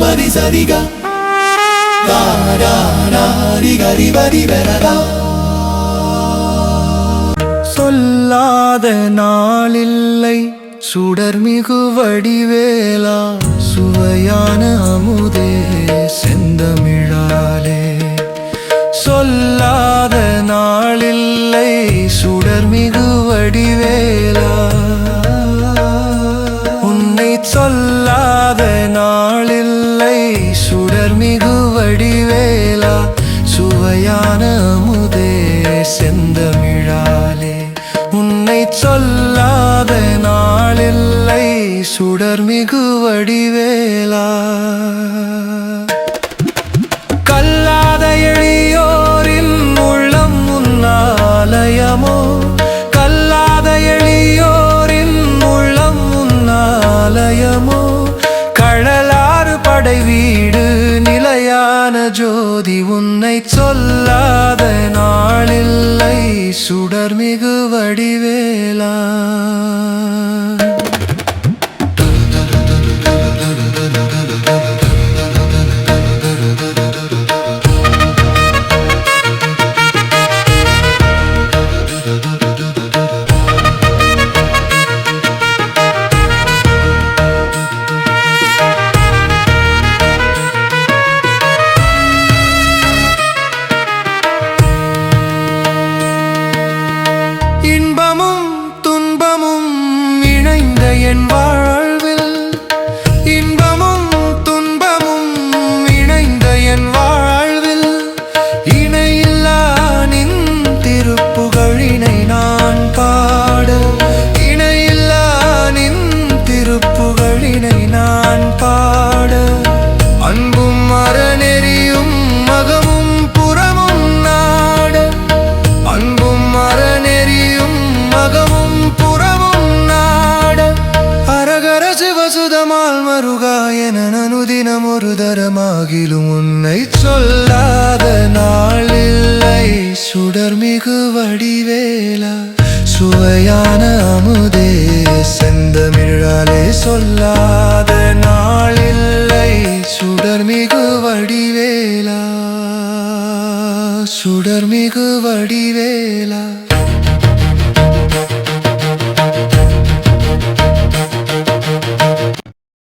பரி சரிகா காரி கரி பரி பெறதா. சொல்லாத நாளில்லை சுடர்மிகு வடிவேலா, சுவையான அமுதே செந்தமிழாலே. சொல்லாத நாளில்லை சுடர்மிகு வடிவேலா, உன்னை சொல்லாத நாளில்லை சுடர்மிகு வடிவேலா, சுவையான அமுதே செந்தமிழாலே. உன்னை சொல்லாத நாளில்லை சுடர்மிகு வடிவேலா. கல்லாத எளியோரின் உள்ளம் உன்னாலயமோ, கல்லாத எளியோரின் உள்ளம் உன்னாலயமோ. கழலாறு படை வீடு நிலையான ஜோதி, உன்னை சொல்லாத நாளில்லை சுடர்மிகு வடிவேலா. இன்பமும் துன்பமும் இணைந்த என் வாழ்வில், இன்பமும் துன்பமும் இணைந்த என் வாழ்வில், இணையில்லா நின் திருப்புகழினை நான் பாட, இணையில்லா நின் திருப்புகழினை நான் பாட. அன்பும் அறநெறியும் மகமும் புறமும் நாட, அன்பும் அறநெறியும் மகமும் புறமும் நாட. அரகர சிவசுதமால் மருகா என அனுதினம் ஒரு தரமாகிலும், உன்னை சொல்லாத நாளில்லை சுடர்மிகு வடிவேலா, சுவையான